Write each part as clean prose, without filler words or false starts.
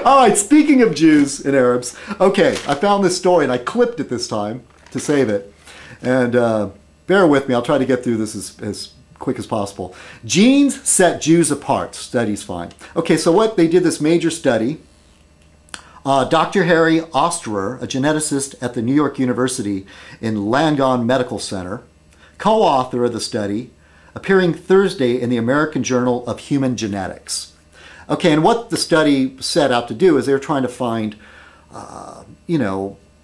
All right, speaking of Jews and Arabs, okay, I found this story and I clipped it this time to save it. And bear with me, I'll try to get through this as quick as possible. Genes set Jews apart, studies find. Okay, so what they did this major study. Dr. Harry Osterer, a geneticist at the New York University in Langone Medical Center, co-author of the study, appearing Thursday in the American Journal of Human Genetics. Okay, and what the study set out to do is they were trying to find,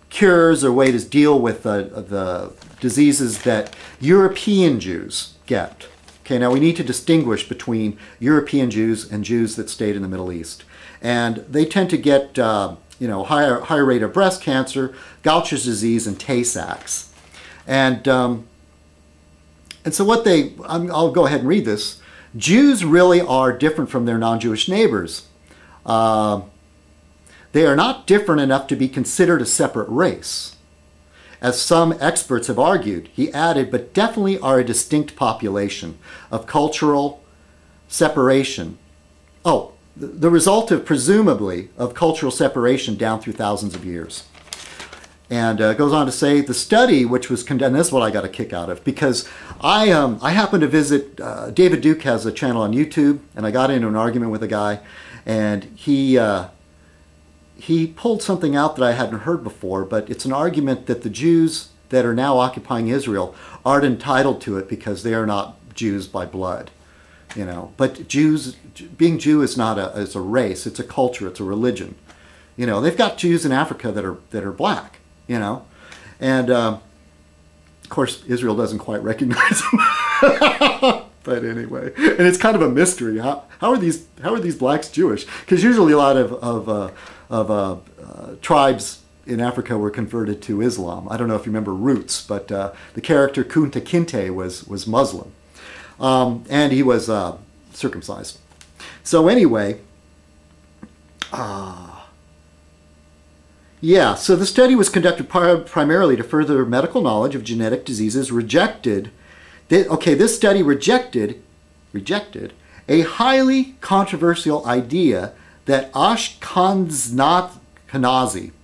cures or ways to deal with the diseases that European Jews get. Okay, now we need to distinguish between European Jews and Jews that stayed in the Middle East. And they tend to get, higher rate of breast cancer, Gaucher's disease, and Tay-Sachs. And so what I'll go ahead and read this. Jews really are different from their non-Jewish neighbors. They are not different enough to be considered a separate race. As some experts have argued, he added, but definitely are a distinct population of cultural separation. Oh, the result of, presumably, of cultural separation down through thousands of years. And goes on to say, the study, which was condemned, this is what I got a kick out of, because I happened to visit, David Duke has a channel on YouTube, and I got into an argument with a guy, and he pulled something out that I hadn't heard before, but it's an argument that the Jews that are now occupying Israel aren't entitled to it because they are not Jews by blood. But being Jew is not a race, it's a culture, it's a religion. They've got Jews in Africa that are black, and of course Israel doesn't quite recognize them. But anyway, and it's kind of a mystery. How are these blacks Jewish? Because usually a lot of tribes in Africa were converted to Islam. I don't know if you remember Roots, but the character Kunta Kinte was Muslim. And he was circumcised. So anyway, so the study was conducted primarily to further medical knowledge of genetic diseases. This study rejected a highly controversial idea that Ashkenazi,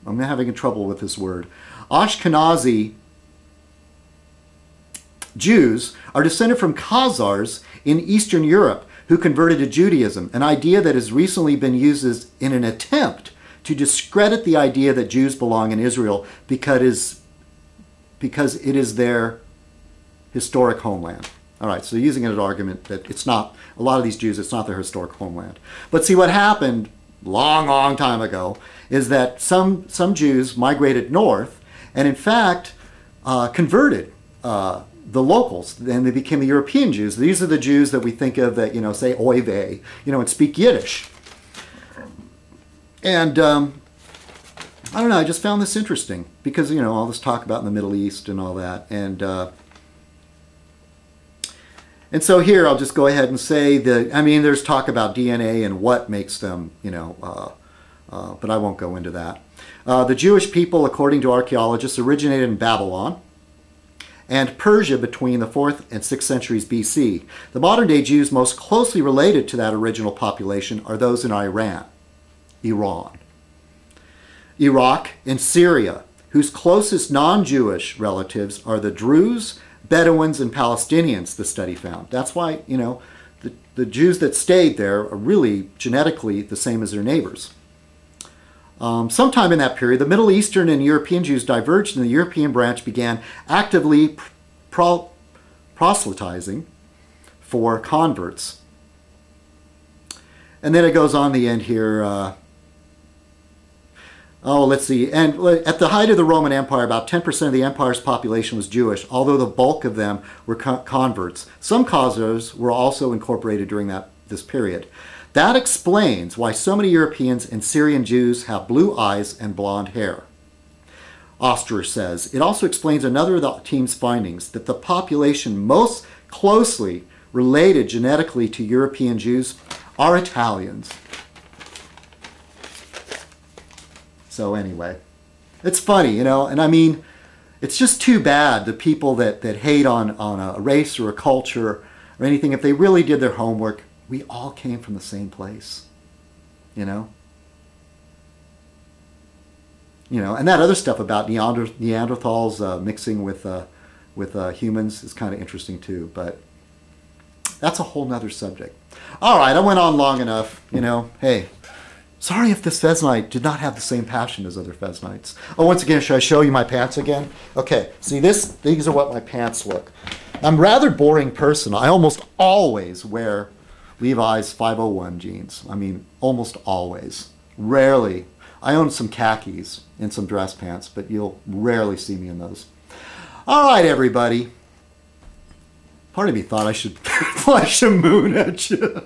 I'm having trouble with this word, Ashkenazi Jews are descended from Khazars in Eastern Europe who converted to Judaism, an idea that has recently been used in an attempt to discredit the idea that Jews belong in Israel because it is their historic homeland. All right, so using it as an argument that it's not, a lot of these Jews, it's not their historic homeland. But see, what happened long time ago is that some Jews migrated north and in fact converted the locals, and they became the European Jews. These are the Jews that we think of that, say oy vey, and speak Yiddish. And I don't know, I just found this interesting because, all this talk about in the Middle East and all that. And so here I'll just go ahead and say that, there's talk about DNA and what makes them, but I won't go into that. The Jewish people, according to archaeologists, originated in Babylon and Persia between the 4th and 6th centuries BC. The modern-day Jews most closely related to that original population are those in Iran, Iraq, and Syria, whose closest non-Jewish relatives are the Druze, Bedouins, and Palestinians, the study found. That's why, the Jews that stayed there are really genetically the same as their neighbors. Sometime in that period, the Middle Eastern and European Jews diverged and the European branch began actively proselytizing for converts. And then it goes on the end here. Let's see. And at the height of the Roman Empire, about 10% of the empire's population was Jewish, although the bulk of them were converts. Some Khazars were also incorporated during this period. That explains why so many Europeans and Syrian Jews have blue eyes and blonde hair. Osterer says, it also explains another of the team's findings, that the population most closely related genetically to European Jews are Italians. So anyway, it's funny, and it's just too bad the people that hate on a race or a culture or anything, if they really did their homework, we all came from the same place, You know, and that other stuff about Neanderthals mixing with humans is kind of interesting too. But that's a whole nother subject. All right, I went on long enough. You know, hey, sorry if this Fez Night did not have the same passion as other Fez Nights. Oh, once again, should I show you my pants again? Okay, see this? These are what my pants look. I'm a rather boring person. I almost always wear Levi's 501 jeans. I mean, almost always. Rarely. I own some khakis and some dress pants, but you'll rarely see me in those. All right, everybody. Part of me thought I should flash a moon at you.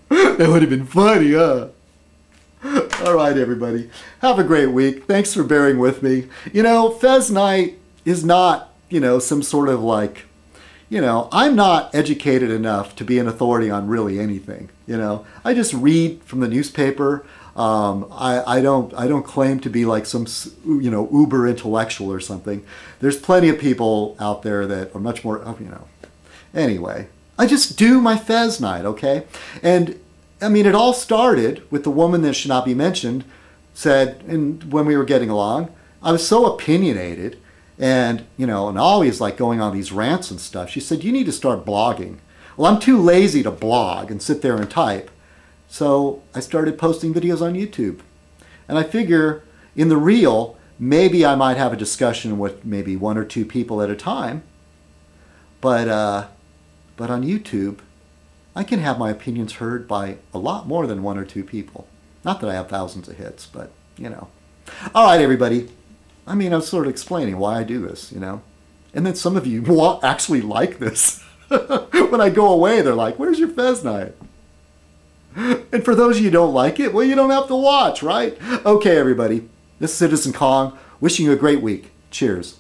That would have been funny, huh? All right, everybody. Have a great week. Thanks for bearing with me. You know, Fez Night is not, you know, some sort of like, you know, I'm not educated enough to be an authority on really anything. You know, I just read from the newspaper. I don't claim to be like some, you know, uber intellectual or something. There's plenty of people out there that are much more, you know. Anyway, I just do my Fez Night, okay? And I mean, it all started with the woman that should not be mentioned said, and when we were getting along, I was so opinionated and, you know, and always like going on these rants and stuff. She said, you need to start blogging. Well, I'm too lazy to blog and sit there and type. So I started posting videos on YouTube. And I figure in the real, maybe I might have a discussion with maybe 1 or 2 people at a time. But on YouTube, I can have my opinions heard by a lot more than 1 or 2 people. Not that I have thousands of hits, but, you know. All right, everybody. I mean, I'm sort of explaining why I do this, you know. And then some of you will actually like this. When I go away, they're like, where's your Fez Night? And for those of you who don't like it, well, you don't have to watch, right? Okay, everybody. This is Citizen Kong, wishing you a great week. Cheers.